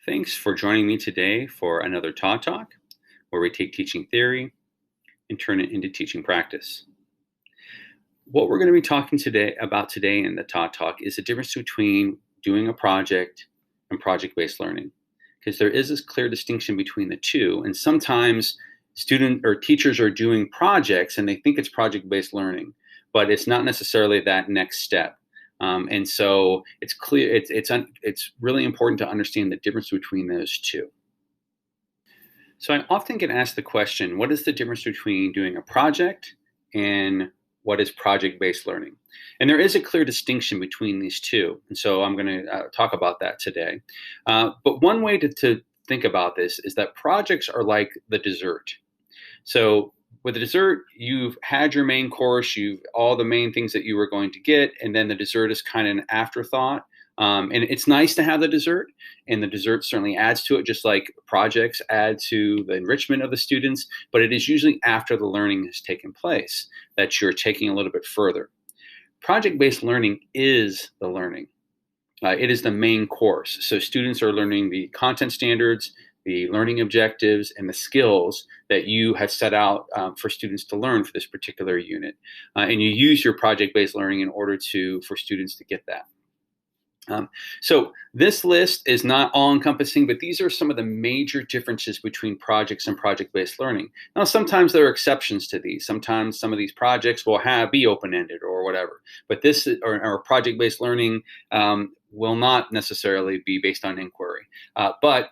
Thanks for joining me today for another Todd Talk, where we take teaching theory and turn it into teaching practice. What we're going to be talking today in the Todd Talk is the difference between doing a project and project-based learning, because there is this clear distinction between the two. And sometimes student or teachers are doing projects and they think it's project-based learning, but it's not necessarily that next step. And so it's clear, it's really important to understand the difference between those two. So I often get asked the question, what is the difference between doing a project and what is project-based learning? And there is a clear distinction between these two. And so I'm going to talk about that today. But one way to think about this is that projects are like the dessert. So with the dessert, you've had your main course, you've all the main things that you were going to get, and then the dessert is kind of an afterthought. And it's nice to have the dessert, and the dessert certainly adds to it, just like projects add to the enrichment of the students, but it is usually after the learning has taken place that you're taking a little bit further. Project-based learning is the learning. It is the main course. So students are learning the content standards, the learning objectives, and the skills that you have set out for students to learn for this particular unit. And you use your project-based learning in order for students to get that. So this list is not all-encompassing, but these are some of the major differences between projects and project-based learning. Now, sometimes there are exceptions to these. Sometimes some of these projects will be open-ended or whatever, but this or project-based learning will not necessarily be based on inquiry. But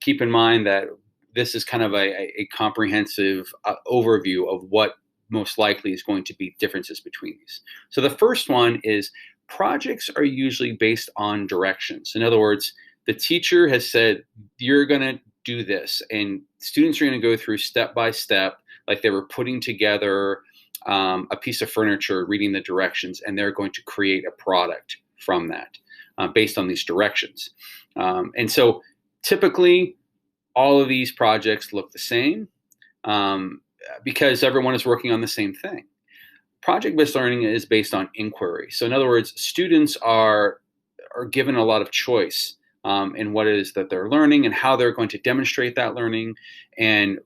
keep in mind that this is kind of a comprehensive overview of what most likely is going to be differences between these. So the first one is projects are usually based on directions. In other words, the teacher has said, you're going to do this, and students are going to go through step by step, like they were putting together a piece of furniture, reading the directions, and they're going to create a product from that based on these directions. And so typically, all of these projects look the same because everyone is working on the same thing. Project-based learning is based on inquiry. So in other words, students are given a lot of choice in what it is that they're learning and how they're going to demonstrate that learning and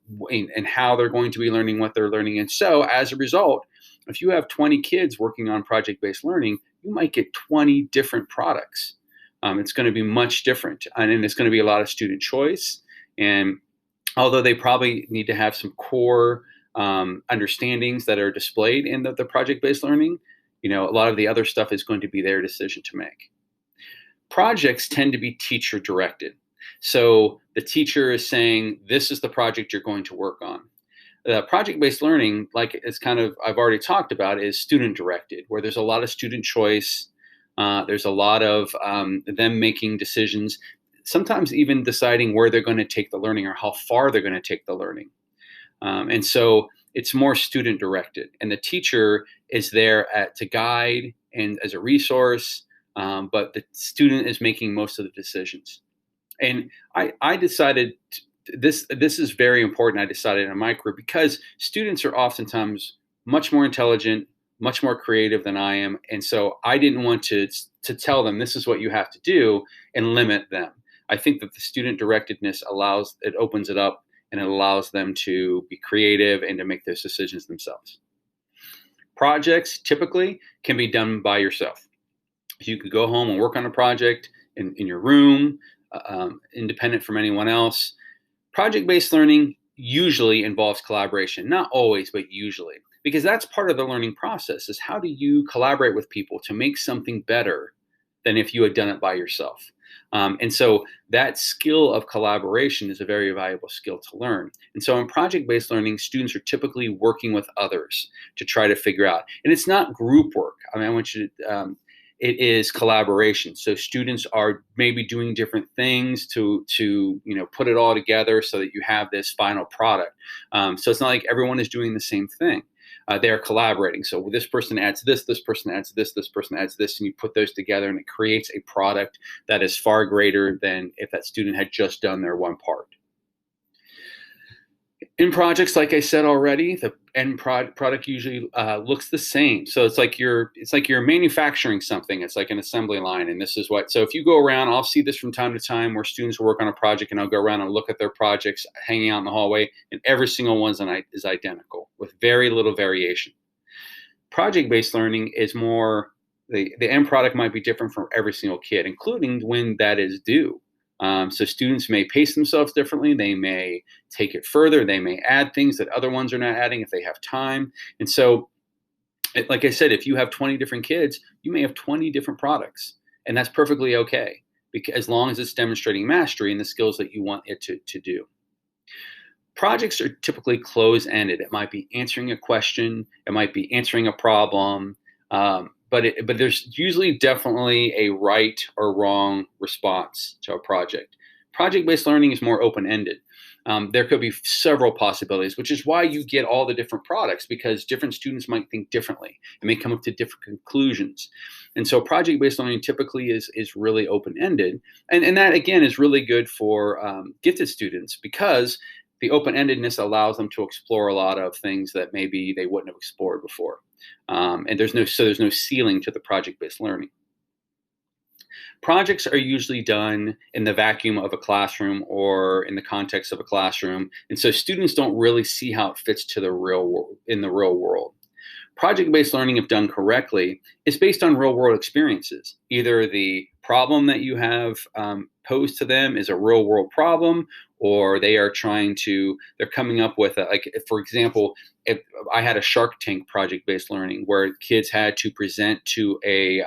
how they're going to be learning what they're learning. And so as a result, if you have 20 kids working on project-based learning, you might get 20 different products. It's going to be much different, and it's going to be a lot of student choice. And although they probably need to have some core understandings that are displayed in the project-based learning, a lot of the other stuff is going to be their decision to make. Projects tend to be teacher directed. So the teacher is saying, this is the project you're going to work on. Project-based learning, like it's kind of, I've already talked about, is student directed, where there's a lot of student choice. There's a lot of them making decisions, sometimes even deciding where they're going to take the learning or how far they're going to take the learning. And so it's more student directed, and the teacher is there to guide and as a resource, but the student is making most of the decisions. And I decided this is very important. I decided in my career because students are oftentimes much more intelligent, much more creative than I am. And so I didn't want to tell them this is what you have to do and limit them. I think that the student directedness opens it up, and it allows them to be creative and to make those decisions themselves. Projects typically can be done by yourself. You could go home and work on a project in your room, independent from anyone else. Project-based learning usually involves collaboration, not always, but usually, because that's part of the learning process, is how do you collaborate with people to make something better than if you had done it by yourself. And so that skill of collaboration is a very valuable skill to learn. And so in project-based learning, students are typically working with others to try to figure out. And it's not group work. I mean, I want you to, it is collaboration. So students are maybe doing different things to put it all together so that you have this final product. So it's not like everyone is doing the same thing. They're collaborating. So this person adds this person adds this person adds this, and you put those together, and it creates a product that is far greater than if that student had just done their one part. In projects, like I said already, the end product usually looks the same. So it's like you're manufacturing something. It's like an assembly line, and this is what. So if you go around, I'll see this from time to time where students will work on a project, and I'll go around and look at their projects hanging out in the hallway, and every single one is identical with very little variation. Project-based learning is more the end product might be different for every single kid, including when that is due. So students may pace themselves differently. They may take it further. They may add things that other ones are not adding if they have time. And so, like I said, if you have 20 different kids, you may have 20 different products, and that's perfectly okay, because as long as it's demonstrating mastery and the skills that you want it to do. Projects are typically close-ended. It might be answering a question. It might be answering a problem. But there's usually definitely a right or wrong response to a project. Project-based learning is more open-ended. There could be several possibilities, which is why you get all the different products, because different students might think differently and may come up to different conclusions. And so project-based learning typically is really open-ended. And that, again, is really good for gifted students, because the open-endedness allows them to explore a lot of things that maybe they wouldn't have explored before. And there's no ceiling to the project-based learning. Projects are usually done in the vacuum of a classroom or in the context of a classroom, and so students don't really see how it fits to the real world in the real world. Project-based learning, if done correctly, is based on real-world experiences. Either the problem that you have posed to them is a real-world problem, or they're coming up with for example, if I had a Shark Tank project-based learning where kids had to present to a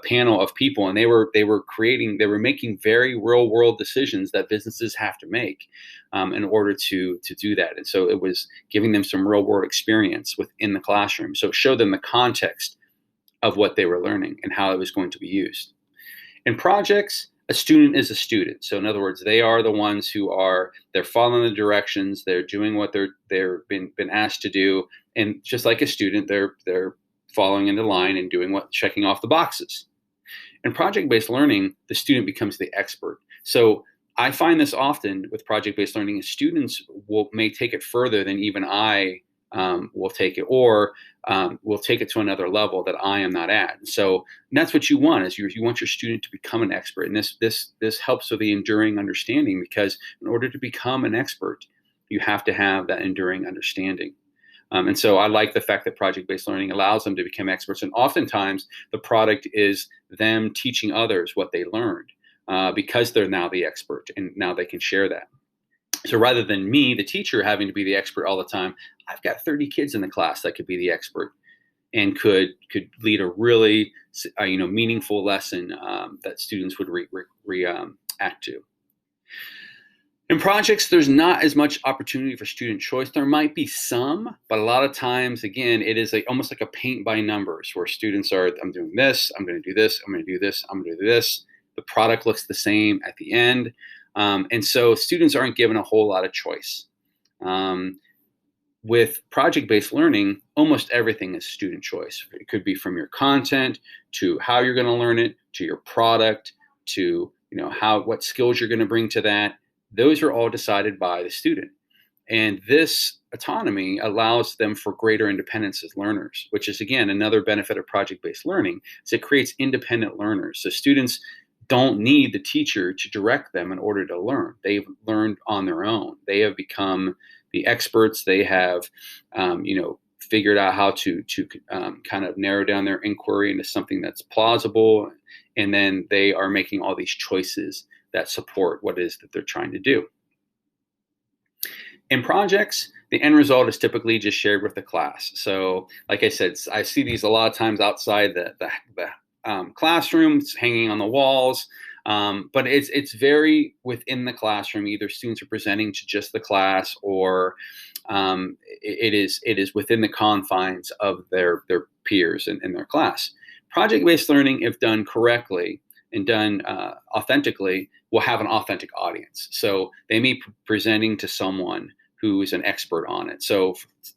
panel of people, and they were making very real-world decisions that businesses have to make in order to do that. And so it was giving them some real-world experience within the classroom. So it showed them the context of what they were learning and how it was going to be used. In projects, a student is a student. So in other words, they are the ones they're following the directions, they're doing what they're been asked to do, and just like a student, they're following into line and checking off the boxes. In project-based learning, the student becomes the expert. So I find this often with project-based learning, students may take it further than even I will take it, or will take it to another level that I am not at. So that's what you want, is you want your student to become an expert. And this helps with the enduring understanding, because in order to become an expert, you have to have that enduring understanding. And so I like the fact that project-based learning allows them to become experts. And oftentimes the product is them teaching others what they learned, because they're now the expert and now they can share that. So rather than me, the teacher, having to be the expert all the time, I've got 30 kids in the class that could be the expert and could lead a really meaningful lesson that students would react to. In projects, there's not as much opportunity for student choice. There might be some, but a lot of times, again, it is almost like a paint by numbers, where students are, I'm doing this, I'm going to do this, I'm going to do this, I'm going to do this. The product looks the same at the end. And so students aren't given a whole lot of choice. With project-based learning, almost everything is student choice. It could be from your content to how you're going to learn it, to your product, to what skills you're going to bring to that. Those are all decided by the student. And this autonomy allows them for greater independence as learners, which is, again, another benefit of project-based learning, is it creates independent learners. So students don't need the teacher to direct them in order to learn. They've learned on their own. They have become the experts. They have, figured out how to kind of narrow down their inquiry into something that's plausible. And then they are making all these choices that support what it is that they're trying to do. In projects, the end result is typically just shared with the class. So like I said, I see these a lot of times outside the classrooms, hanging on the walls, but it's very within the classroom. Either students are presenting to just the class, or it is within the confines of their peers in their class. Project-based learning, if done correctly and done authentically, will have an authentic audience. So they may be presenting to someone who is an expert on it. So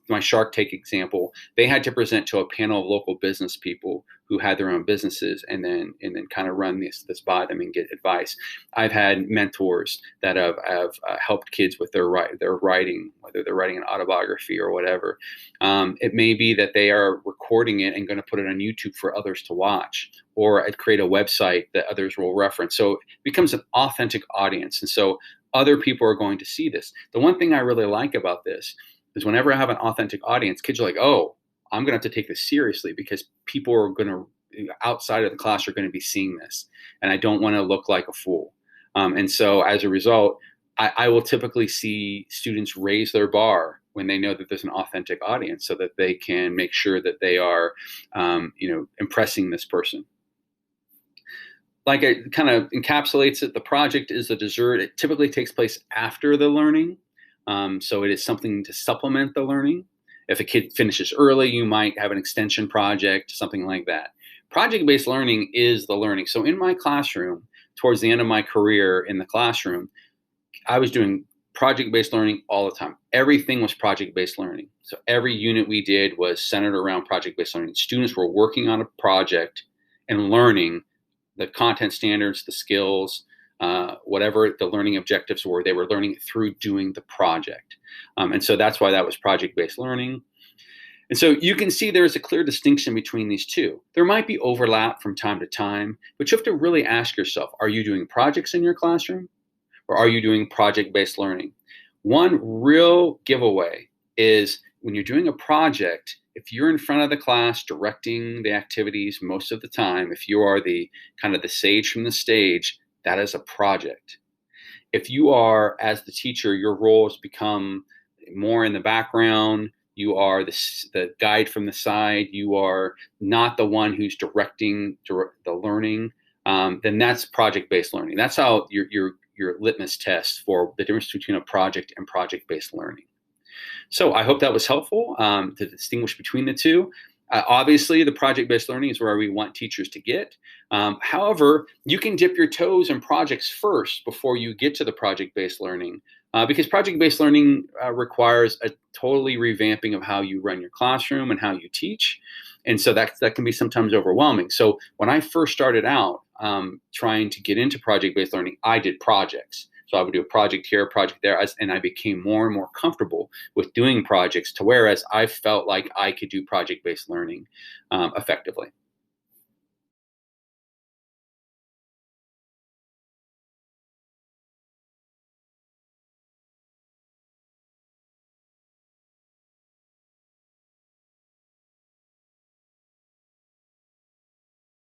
my Shark Tank example, they had to present to a panel of local business people who had their own businesses, and then kind of run this by them and get advice. I've had mentors that have helped kids with their writing, whether they're writing an autobiography or whatever. It may be that they are recording it and going to put it on YouTube for others to watch, or create a website that others will reference. So it becomes an authentic audience. And so other people are going to see this. The one thing I really like about this is whenever I have an authentic audience, kids are like, oh, I'm going to have to take this seriously because people are going to, outside of the class, are going to be seeing this. And I don't want to look like a fool. And so as a result, I will typically see students raise their bar when they know that there's an authentic audience, so that they can make sure that they are, impressing this person. Like it kind of encapsulates it, the project is the dessert. It typically takes place after the learning. So it is something to supplement the learning. If a kid finishes early, you might have an extension project, something like that. Project-based learning is the learning. So in my classroom, towards the end of my career in the classroom, I was doing project-based learning all the time. Everything was project-based learning. So every unit we did was centered around project-based learning. Students were working on a project and learning the content standards, the skills, whatever the learning objectives were. They were learning it through doing the project. And so that's why that was project-based learning. And so you can see there's a clear distinction between these two. There might be overlap from time to time, but you have to really ask yourself, are you doing projects in your classroom, or are you doing project-based learning? One real giveaway is when you're doing a project, if you're in front of the class directing the activities most of the time, if you are the kind of the sage from the stage, that is a project. If you are, as the teacher, your role has become more in the background, you are the guide from the side, you are not the one who's directing the learning, then that's project-based learning. That's how your litmus test for the difference between a project and project-based learning. So I hope that was helpful to distinguish between the two. Obviously, the project-based learning is where we want teachers to get. However, you can dip your toes in projects first before you get to the project-based learning, because project-based learning requires a totally revamping of how you run your classroom and how you teach. And so that can be sometimes overwhelming. So when I first started out trying to get into project-based learning, I did projects. So I would do a project here, a project there, and I became more and more comfortable with doing projects, to whereas I felt like I could do project-based learning effectively.